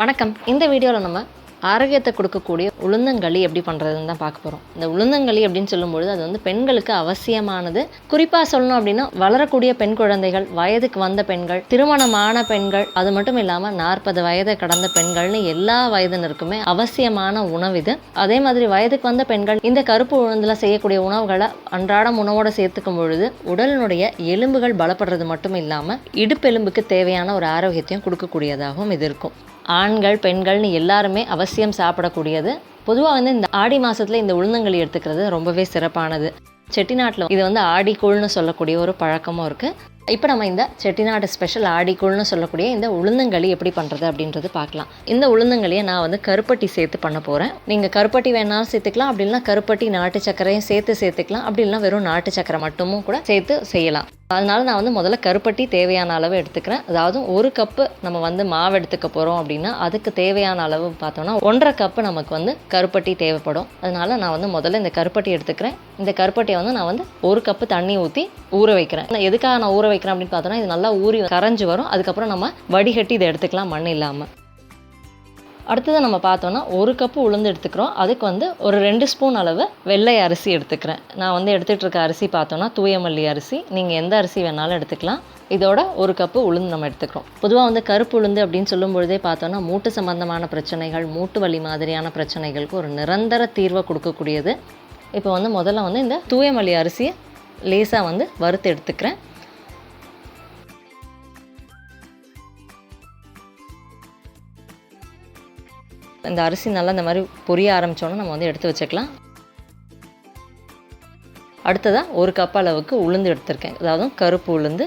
வணக்கம். இந்த வீடியோவில் நம்ம ஆரோக்கியத்தை கொடுக்கக்கூடிய உளுந்தங்களி எப்படி பண்ணுறதுன்னு தான் பார்க்க போகிறோம். இந்த உளுந்தங்களி அப்படின்னு சொல்லும்பொழுது அது வந்து பெண்களுக்கு அவசியமானது. குறிப்பாக சொல்லணும் அப்படின்னா வளரக்கூடிய பெண் குழந்தைகள், வயதுக்கு வந்த பெண்கள், திருமணமான பெண்கள், அது மட்டும் இல்லாமல் 40 வயதை கடந்த பெண்கள்னு எல்லா வயதினருக்குமே அவசியமான உணவு இது. அதே மாதிரி வயதுக்கு வந்த பெண்கள் இந்த கருப்பு உளுந்தில் செய்யக்கூடிய உணவுகளை அன்றாடம் உணவோடு சேர்த்துக்கும் பொழுது உடலினுடைய எலும்புகள் பலப்படுறது மட்டும் இல்லாமல் இடுப்பெலும்புக்கு தேவையான ஒரு ஆரோக்கியத்தையும் கொடுக்கக்கூடியதாகவும் இது இருக்கும். ஆண்கள் பெண்கள்னு எல்லாருமே அவசியம் சாப்பிடக்கூடியது. பொதுவாக வந்து இந்த ஆடி மாதத்தில் இந்த உளுந்தங்களி எடுத்துக்கிறது ரொம்பவே சிறப்பானது. செட்டிநாட்டில் இது வந்து ஆடிக்கூழ்னு சொல்லக்கூடிய ஒரு பழக்கமும் இருக்குது. இப்போ நம்ம இந்த செட்டிநாடு ஸ்பெஷல் ஆடிக்கூழ்னு சொல்லக்கூடிய இந்த உளுந்தங்களி எப்படி பண்ணுறது அப்படின்றது பார்க்கலாம். இந்த உளுந்தங்களியை நான் வந்து கருப்பட்டி சேர்த்து பண்ண போகிறேன். நீங்கள் கருப்பட்டி வேணாலும் சேர்த்துக்கலாம், அப்படி இல்லைனா கருப்பட்டி நாட்டு சர்க்கரையும் சேர்த்துக்கலாம், அப்படி இல்லைனா வெறும் நாட்டு சர்க்கரை மட்டுமும் கூட சேர்த்து செய்யலாம். அதனால நான் வந்து முதல்ல கருப்பட்டி தேவையான அளவு எடுத்துக்கிறேன். அதாவது 1 கப்பு நம்ம வந்து மாவு எடுத்துக்க போகிறோம் அப்படின்னா அதுக்கு தேவையான அளவு பார்த்தோம்னா 1.5 கப்பு நமக்கு வந்து கருப்பட்டி தேவைப்படும். அதனால நான் வந்து முதல்ல இந்த கருப்பட்டி எடுத்துக்கிறேன். இந்த கருப்பட்டியை வந்து நான் வந்து 1 கப்பு தண்ணி ஊற்றி ஊற வைக்கிறேன். எதுக்காக நான் ஊற வைக்கிறேன் அப்படின்னு பார்த்தோன்னா இது நல்லா ஊறி கரைஞ்சி வரும். அதுக்கப்புறம் நம்ம வடிகட்டி இதை எடுத்துக்கலாம் மண் இல்லாமல். அடுத்தது நம்ம பார்த்தோன்னா 1 கப்பு உளுந்து எடுத்துக்கிறோம். அதுக்கு வந்து ஒரு 2 ஸ்பூன் அளவு வெள்ளை அரிசி எடுத்துக்கிறேன். நான் வந்து எடுத்துகிட்டு இருக்க அரிசி பார்த்தோன்னா தூயமல்லி அரிசி. நீங்கள் எந்த அரிசி வேணாலும் எடுத்துக்கலாம். இதோட 1 கப்பு உளுந்து நம்ம எடுத்துக்கிறோம். பொதுவாக வந்து கருப்பு உளுந்து அப்படின்னு சொல்லும் பொழுதே பார்த்தோன்னா மூட்டு சம்பந்தமான பிரச்சனைகள், மூட்டு வலி மாதிரியான பிரச்சனைகளுக்கு ஒரு நிரந்தர தீர்வை கொடுக்கக்கூடியது. இப்போ வந்து முதல்ல வந்து இந்த தூயமல்லி அரிசியை லேசாக வந்து வறுத்து எடுத்துக்கிறேன். இந்த அரிசி நல்லா இந்த மாதிரி பொரிய ஆரம்பித்தோன்னா நம்ம வந்து எடுத்து வச்சுக்கலாம். அடுத்ததாக 1 கப் அளவுக்கு உளுந்து எடுத்திருக்கேன். அதாவது கருப்பு உளுந்து.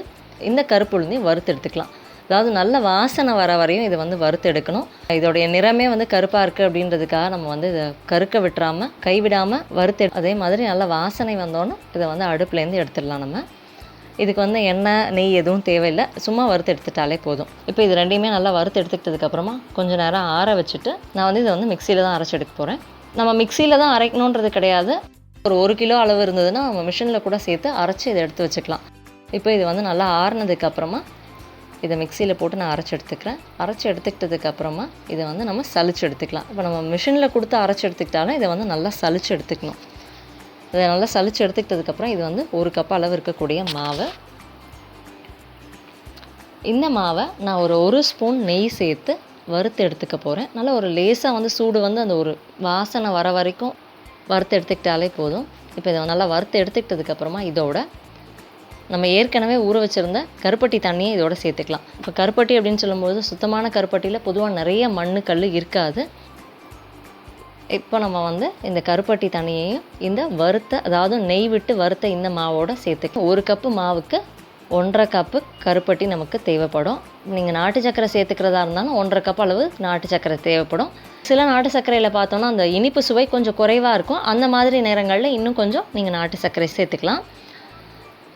இந்த கருப்பு உளுந்தையும் வறுத்து எடுத்துக்கலாம். அதாவது நல்ல வாசனை வர வரையும் இதை வந்து வறுத்து எடுக்கணும். இதோடைய நிறமே வந்து கருப்பாக இருக்குது அப்படின்றதுக்காக நம்ம வந்து இதை கருக்க விட்டுறாமல் கைவிடாமல் வறுத்து அதே மாதிரி நல்ல வாசனை வந்தோன்னே இதை வந்து அடுப்புலேருந்து எடுத்துடலாம். நம்ம இதுக்கு வந்து எண்ணெய் நெய் எதுவும் தேவையில்லை, சும்மா வறுத்து எடுத்துட்டாலே போதும். இப்போ இது ரெண்டையுமே நல்லா வறுத்து எடுத்துக்கிட்டதுக்கப்புறமா கொஞ்சம் நேரம் ஆற வச்சுட்டு நான் வந்து இதை வந்து மிக்சியில் தான் அரைச்சி எடுக்க போகிறேன். நம்ம மிக்சியில் தான் அரைக்கணுன்றது கிடையாது. ஒரு 1 கிலோ அளவு இருந்ததுன்னா நம்ம மிஷினில் கூட சேர்த்து அரைச்சி இதை எடுத்து வச்சுக்கலாம். இப்போ இது வந்து நல்லா ஆறுனதுக்கப்புறமா இதை மிக்சியில் போட்டு நான் அரைச்சி எடுத்துக்கிறேன். அரைச்சி எடுத்துக்கிட்டதுக்கப்புறமா இதை வந்து நம்ம சலிச்சு எடுத்துக்கலாம். இப்போ நம்ம மிஷினில் கொடுத்து அரைச்சி எடுத்துக்கிட்டாலும் இதை வந்து நல்லா சலிச்சு எடுத்துக்கணும். இதை நல்லா சலிச்சு எடுத்துக்கிட்டதுக்கப்புறம் இது வந்து 1 கப் அளவு இருக்கக்கூடிய மாவு. இந்த மாவை நான் ஒரு 1 ஸ்பூன் நெய் சேர்த்து வறுத்து எடுத்துக்க போகிறேன். நல்லா ஒரு லேசாக வந்து சூடு வந்து அந்த ஒரு வாசனை வர வரைக்கும் வறுத்து எடுத்துக்கிட்டாலே போதும். இப்போ இதை நல்லா வறுத்து எடுத்துக்கிட்டதுக்கப்புறமா இதோட நம்ம ஏற்கனவே ஊற வச்சுருந்த கருப்பட்டி தண்ணியை இதோட சேர்த்துக்கலாம். இப்போ கருப்பட்டி அப்படின்னு சொல்லும்போது சுத்தமான கருப்பட்டியில் பொதுவாக நிறைய மண் கல் இருக்காது. இப்போ நம்ம வந்து இந்த கருப்பட்டி தண்ணியையும் இந்த வறுத்த அதாவது நெய் விட்டு வறுத்த இந்த மாவோடு சேர்த்துக்கலாம். 1 கப்பு மாவுக்கு 1.5 கப்பு கருப்பட்டி நமக்கு தேவைப்படும். நீங்கள் நாட்டு சர்க்கரை சேர்த்துக்கிறதா இருந்தாலும் 1.5 கப் அளவு நாட்டு சர்க்கரை தேவைப்படும். சில நாட்டு சர்க்கரையில் பார்த்தோன்னா அந்த இனிப்பு சுவை கொஞ்சம் குறைவாக இருக்கும். அந்த மாதிரி நேரங்களில் இன்னும் கொஞ்சம் நீங்கள் நாட்டு சர்க்கரை சேர்த்துக்கலாம்.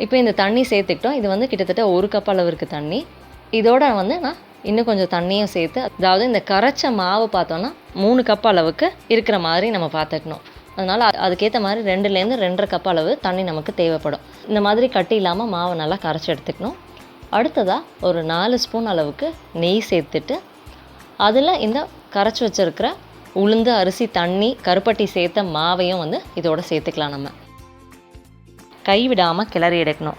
இப்போ இந்த தண்ணி சேர்த்துக்கிட்டோம். இது வந்து கிட்டத்தட்ட 1 கப் அளவிற்கு தண்ணி. இதோட வந்து நான் இன்னும் கொஞ்சம் தண்ணியும் சேர்த்து, அதாவது இந்த கரைச்ச மாவு பார்த்தோன்னா 3 கப் அளவுக்கு இருக்கிற மாதிரி நம்ம பார்த்துக்கணும். அதனால் அதுக்கேற்ற மாதிரி 2லேருந்து 2.5 கப் அளவு தண்ணி நமக்கு தேவைப்படும். இந்த மாதிரி கட்டி இல்லாமல் மாவை நல்லா கரைச்சி எடுத்துக்கணும். அடுத்ததாக ஒரு 4 ஸ்பூன் அளவுக்கு நெய் சேர்த்துட்டு அதில் இந்த கரைச்சி வச்சுருக்கிற உளுந்து அரிசி தண்ணி கருப்பட்டி சேர்த்த மாவையும் வந்து இதோட சேர்த்துக்கலாம். நம்ம கைவிடாமல் கிளறி எடுக்கணும்.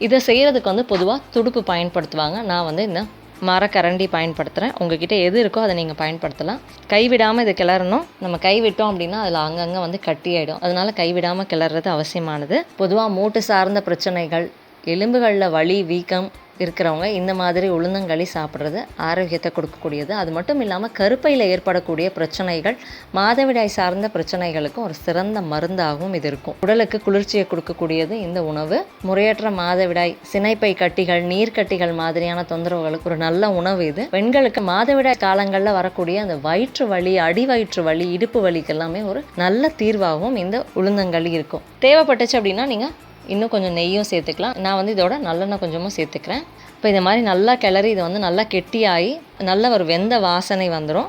இதை செய்கிறதுக்கு வந்து பொதுவாக துடுப்பு பயன்படுத்துவாங்க. நான் வந்து இந்த மரக்கரண்டி பயன்படுத்துகிறேன். உங்ககிட்ட எது இருக்கோ அதை நீங்கள் பயன்படுத்தலாம். கைவிடாமல் இதை கிளறணும். நம்ம கைவிட்டோம் அப்படின்னா அதில் அங்கங்கே வந்து கட்டி ஆகிடும். அதனால் கைவிடாமல் கிளறது அவசியமானது. பொதுவாக மூட்டு சார்ந்த பிரச்சனைகள், எலும்புகளில் வலி வீக்கம் இருக்கிறவங்க இந்த மாதிரி உளுந்தங்களி சாப்பிட்றது ஆரோக்கியத்தை கொடுக்கக்கூடியது. அது மட்டும் இல்லாமல் கருப்பையில் ஏற்படக்கூடிய பிரச்சனைகள், மாதவிடாய் சார்ந்த பிரச்சனைகளுக்கும் ஒரு சிறந்த மருந்தாகவும் இது இருக்கும். உடலுக்கு குளிர்ச்சியை கொடுக்கக்கூடியது இந்த உணவு. முறையற்ற மாதவிடாய், சினைப்பை கட்டிகள், நீர்க்கட்டிகள் மாதிரியான தொந்தரவுகளுக்கு ஒரு நல்ல உணவு இது. பெண்களுக்கு மாதவிடாய் காலங்களில் வரக்கூடிய அந்த வயிற்று வலி, அடி வயிற்று வலி, இடுப்பு வலிக்கு எல்லாமே ஒரு நல்ல தீர்வாகவும் இந்த உளுந்தங்களி இருக்கும். தேவைப்பட்டுச்சு அப்படின்னா நீங்கள் இன்னும் கொஞ்சம் நெய்யும் சேர்த்துக்கலாம். நான் வந்து இதோட நல்லெண்ணெய் கொஞ்சமாக சேர்த்துக்கிறேன். இப்போ இந்த மாதிரி நல்லா கிளறி இது வந்து நல்லா கெட்டியாகி நல்ல ஒரு வெந்த வாசனை வந்துடும்.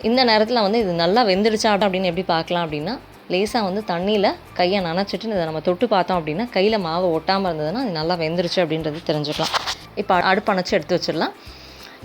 இந்த நேரத்தில் வந்து இது நல்லா வெந்துடுச்சா அப்படின்னு எப்படி பார்க்கலாம் அப்படின்னா லேசாக வந்து தண்ணியில் கையை நனைச்சிட்டு இதை நம்ம தொட்டு பார்த்தோம் அப்படின்னா கையில் மாவு ஒட்டாமல் இருந்ததுன்னா அது நல்லா வெந்துருச்சு அப்படின்றது தெரிஞ்சுக்கலாம். இப்போ அடுப்பு அணைச்சி எடுத்து வச்சிடலாம்.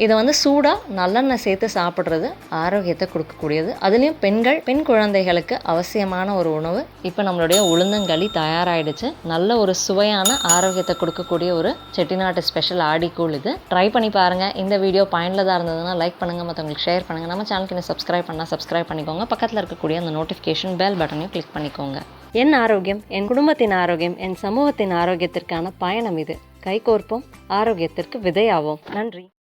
இதை வந்து சூடாக நல்லெண்ணெய் சேர்த்து சாப்பிட்றது ஆரோக்கியத்தை கொடுக்கக்கூடியது. அதுலேயும் பெண் குழந்தைகளுக்கு அவசியமான ஒரு உணவு. இப்போ நம்மளுடைய உளுந்தங்களி தயாராகிடுச்சு. நல்ல ஒரு சுவையான ஆரோக்கியத்தை கொடுக்கக்கூடிய ஒரு செட்டிநாட்டு ஸ்பெஷல் ஆடிக்கூழ் இது. ட்ரை பண்ணி பாருங்கள். இந்த வீடியோ பயனுள்ளதாக இருந்ததுன்னா லைக் பண்ணுங்கள், மற்றவங்களுக்கு ஷேர் பண்ணுங்கள். நம்ம சேனலுக்கு இன்னும் சப்ஸ்கிரைப் பண்ணிக்கோங்க. பக்கத்தில் இருக்கக்கூடிய அந்த நோட்டிஃபிகேஷன் பெல் பட்டனையும் கிளிக் பண்ணிக்கோங்க. என் ஆரோக்கியம், என் குடும்பத்தின் ஆரோக்கியம், என் சமூகத்தின் ஆரோக்கியத்திற்கான பயணம் இது. கைகோர்ப்போம், ஆரோக்கியத்திற்கு விதையாவோம். நன்றி.